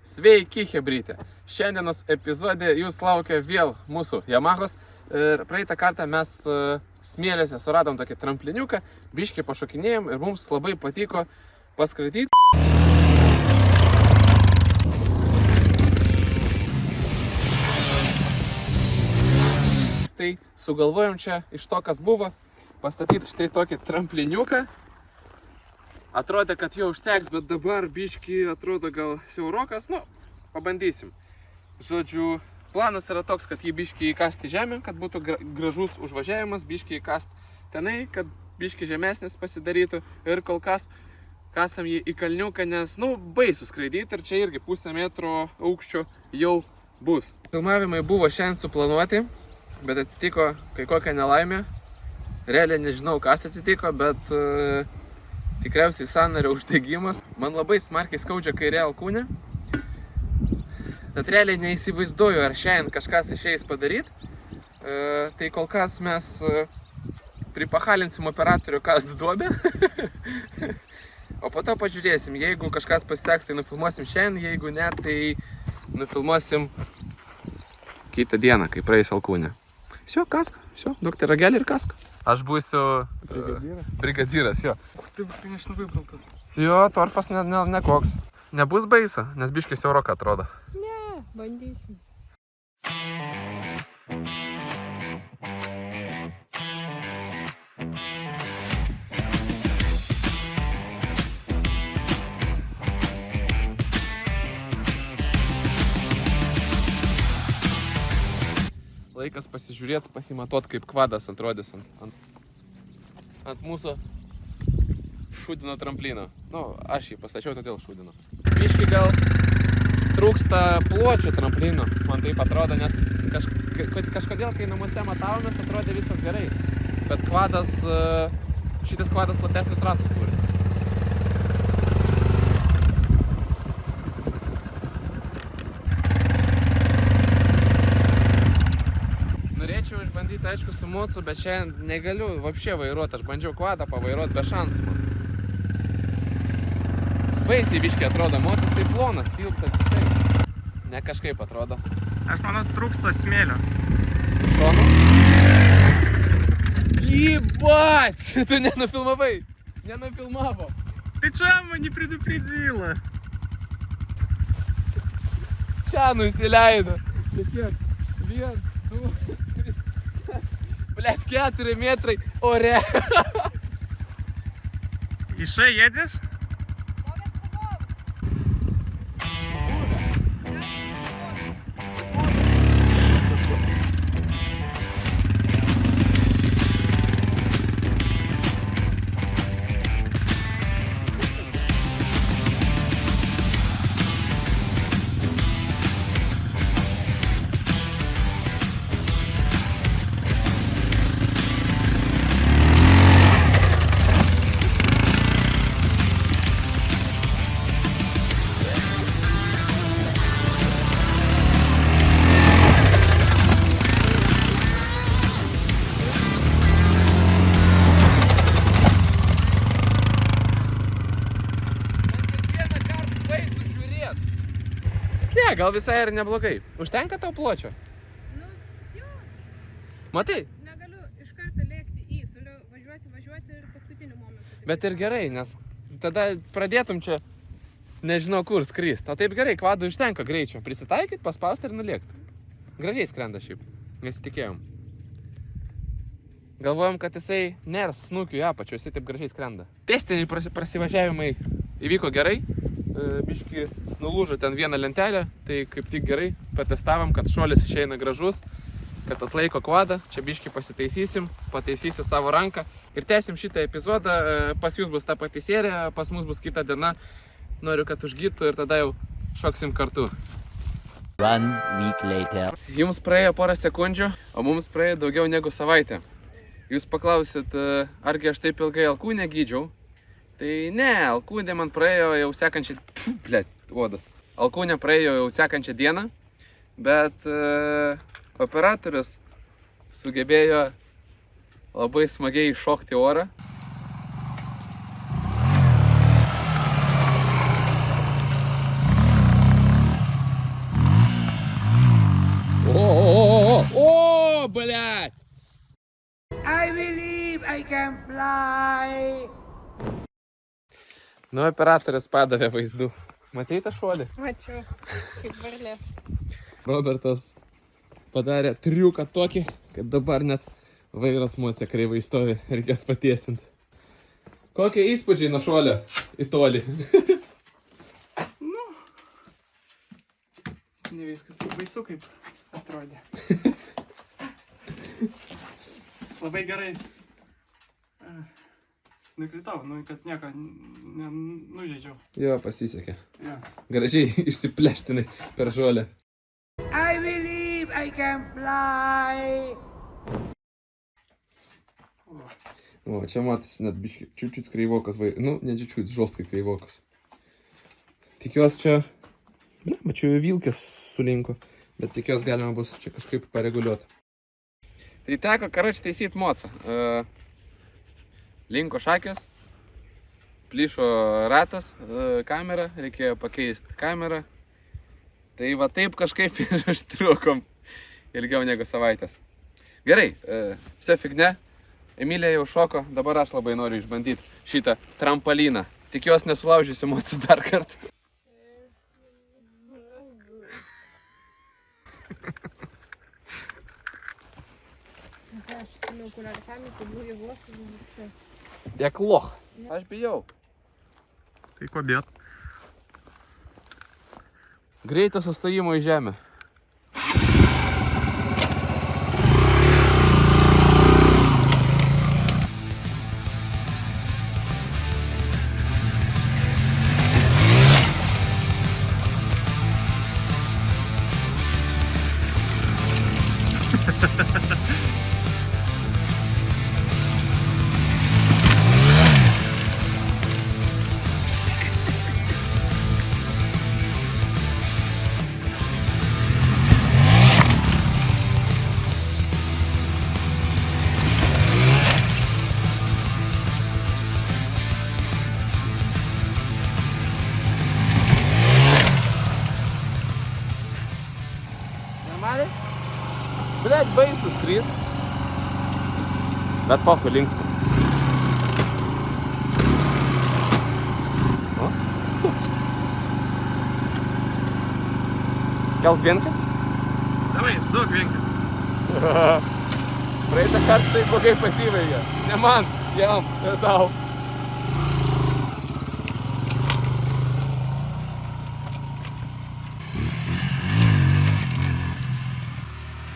Sveiki, chebrytė. Šiandienos epizode jūs laukia vėl mūsų Yamahos. Ir praeitą kartą mes smėliuose suradom tokį trampliniuką, biškį pašokinėjom ir mums labai patiko paskraidyti. Tai sugalvojom čia iš to, kas buvo, pastatyti štai tokį trampliniuką. Atrodė, kad jau užteks, bet dabar biškį atrodo gal siaurokas, nu, pabandysim. Žodžiu, planas yra toks, kad jį biškį įkasti žemę, kad būtų gražus užvažiavimas, biškį įkasti tenai, kad biškį žemesnis pasidarytų ir kol kas kasam jį į kalniuką, nes, nu, baisu skraidyti ir čia irgi pusę metro aukščio jau bus. Filmavimai buvo šiandien suplanuoti, bet atsitiko kai kokia nelaimė. Realiai nežinau, kas atsitiko, bet tikriausiai sąnario uždegimas. Man labai smarkiai skaudžia kairė alkūnė. Tad realiai neįsivaizduoju, ar šiandien kažkas išeis padaryti. Tai kol kas mes pripahalinsim operatorių kast duobę. O po to pažiūrėsim. Jeigu kažkas pasiseks, tai nufilmuosim šiandien. Jeigu ne, tai nufilmuosim kitą dieną, kai praeis alkūnė. Всё, каска. Всё, доктор Рогель ir kaska. Aš būsiu brigadyras, jo. Ты, конечно, выбрал-то. Jo, torfas nekoks. Nebus baisa, nes biškis siauroka atrodo. Ne, bandysim. Laikas pasižiūrėti, pasimatuot, kaip kvadas atrodys ant mūsų šūdino tramplino. Nu, aš jį pastačiau, todėl šūdino. Biškį gal trūksta pločio tramplino, man taip atrodo, nes kažkodėl, kai namuose matavomės, atrodė viskas gerai. Bet kvadas, šitas kvadas platesnius ratus turi. Norėčiau išbandyti, aišku, su mocu, bet šiandien negaliu vapšė vairuoti. Aš bandžiau kvadą pavairuoti be šansų man. Baisiai biškiai atrodo, mocis tai plonas, tilptas, taip. Ne kažkaip atrodo. Aš manau, trūksta smėlio. Šonu? Ебать! Tu nenufilmavai! Nenufilmavo! Ты чего не предупредила? Čia nusileido. Kiek? 1, 2, 3. Блядь, 4 metrai ore. Еще едешь? Ne, gal visai ir neblogai. Užtenka tau pločio? Nu, jo. Matai? Negaliu iš karto lėkti į, turiu važiuoti ir paskutiniu momentu. Bet ir gerai, nes tada pradėtum čia nežinau kur skrist. O taip gerai, kvadui užtenka greičio. Prisitaikyti, paspausti ir nulėkti. Gražiai skrenda šiaip. Nesitikėjom. Galvojom, kad jisai ners snukiu į apačią, jisai taip gražiai skrenda. Testiniai prasivažiavimai įvyko gerai. Biški nulūžo ten vieną lentelę, tai kaip tik gerai patestavom, kad šuolis išeina gražus, kad atlaiko kvadą. Čia biški pasitaisysim, pataisysiu savo ranką ir tęsim šitą epizodą. Pas jūs bus ta pati serija, pas mus bus kita diena. Noriu, kad užgytų ir tada jau šoksim kartu. 1 week later. Jums praėjo porą sekundžių, o mums praėjo daugiau negu savaitę. Jūs paklausit, argi aš taip ilgai alkūnę gydžiau? Tai ne, alkūnė man praėjo jau sekančią... Odas. Alkūnė praėjo jau sekančią dieną, bet operatorius sugebėjo labai smagiai iššokti orą. I can fly. Nu, operatorius padavė vaizdų. Matei tą šuolį? Mačiau, kaip varlės. Robertas padarė triuką tokį, kad dabar net vairas mocija kreivai stovi, reikės patiesinti. Kokie įspūdžiai nuo šuolio į tolį? Ne viskas taip baisu, kaip atrodė. Labai gerai. Nukritau, nu, kad nieko nenužeidžiau. Jo, pasisekė. Ja. Gražiai išsipleštinai per žolę. I believe I can fly. O, čia matosi net biški, čiut kreivokas nu, ne čiut, žostkai kreivokas. Tikiuosi čia, mačiau vilkės sulinko, bet tikiuosi galima bus čia kažkaip pareguliuoti. Tai teko, karoči, taisyti mocą. Linko šakės, plyšo ratas, kamera, reikėjo pakeisti kamerą. Tai va taip kažkaip ir užtrukom ilgiau negu savaitės. Gerai, vse figne. Emilija jau šoko, dabar aš labai noriu išbandyti šitą trampoliną. Tikiuosi nesulaužysiu emocijų dar kartą. Aš seniau okuliarų pametį, buvo jėgos ir visai. Jak loch. Aš bijau. Tai ko bėt? Greito sustojimo į žemę. Блять, baisus skryd. Bet poku link. Kelk vienką? Davai, duok vienką. Praeitą kartą tai blogai pasiveikė. Ne man, jam ir tau.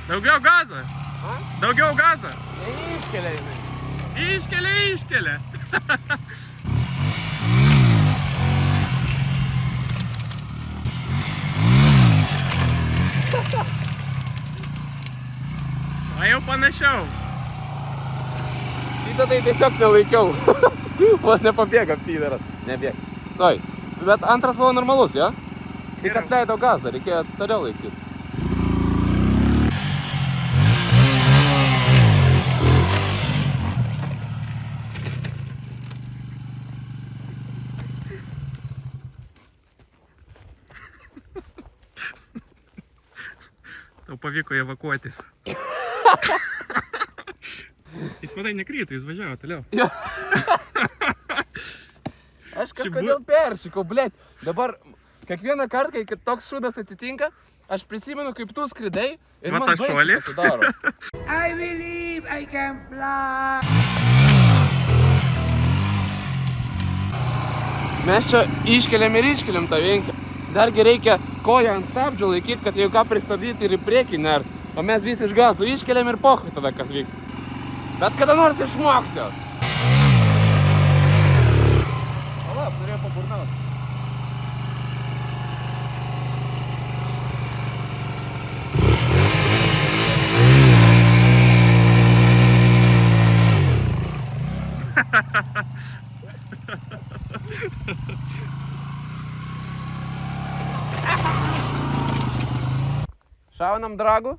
Daugiau gazo. Daugiau gazo. Neiškelia jinai. Iškelia. O jau panašiau. Šitą tai tiesiog nelaikiau. Vos nepabėga pydaras. Nebėg. Stoj. Bet antras buvo normalus, jo? Tik atleido gazą, reikėjo toliau laikyti. Tau pavyko evakuotis. Jis matai nekrito, jis važiavo toliau. Jo. Aš kažkodėl peršikau, blėt. Dabar kiekvieną kartą, kai toks šūdas atsitinka, aš prisimenu, kaip tu skridai ir man baisu pasidaro. I believe I can fly. Mes čia iškeliam ir iškeliam tą vienkę. Dargi reikia koją ant stabdžių laikyti, kad jau ką pristabdyti ir į priekį nert. O mes visi iš gazų iškeliam ir pohui tada, kas vyks. Bet kada nors išmoksiu. Pala, turėjau paburnauti. Šaunam dragų?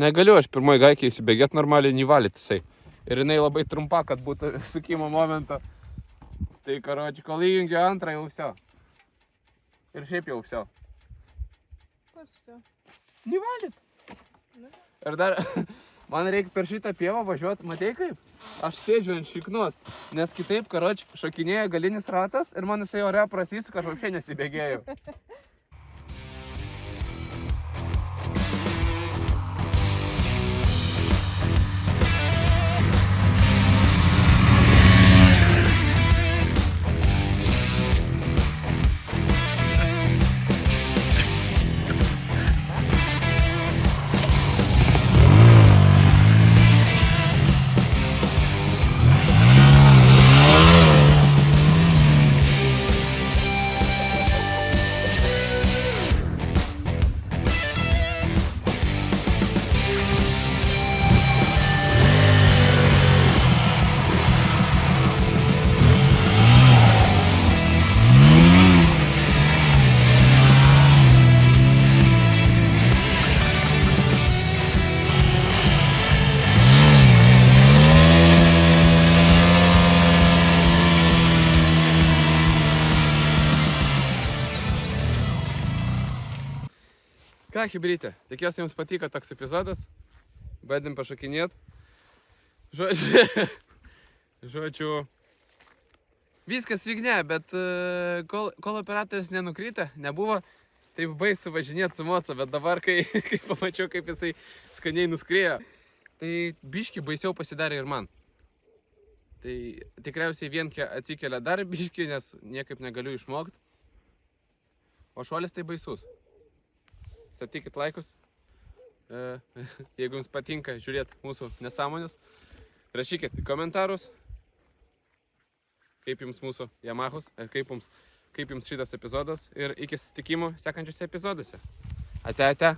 Negaliu aš pirmoji gaikį įsibėgėti normaliai, nevalyti jisai. Ir jinai labai trumpa, kad būtų sukimo momento. Tai karoči, kol įjungiu antrą jau vsio. Ir šiaip jau vsio. Kas čia? Nevalit. Nu. Ir dar, man reikia per šitą pievą važiuoti, matei kaip? Aš sėdžiu ant šiknos, nes kitaip, karoči, šokinėja galinis ratas ir man jisai ore prasisuka, aš apšiai nesibėgėjau. Ką, hibrytė, tikiuosi jums patiko toks epizodas. Bandėm pašokinėt. Žodžiu, viskas fignia, bet kol operatorius nenukrytė, nebuvo taip baisu važinėti su moco, bet dabar, kai pamačiau, kaip jisai skaniai nuskriejo, tai biški baisiau pasidarė ir man. Tai tikriausiai vienkė atsikelia dar biški, nes niekaip negaliu išmokti. O šuolis tai baisus. Statykit laikus, jeigu jums patinka žiūrėti mūsų nesąmonės. Rašykit į komentarus, kaip jums mūsų Yamahos, kaip jums šitas epizodas ir iki susitikimų sekančiuose epizoduose. Ate, ate.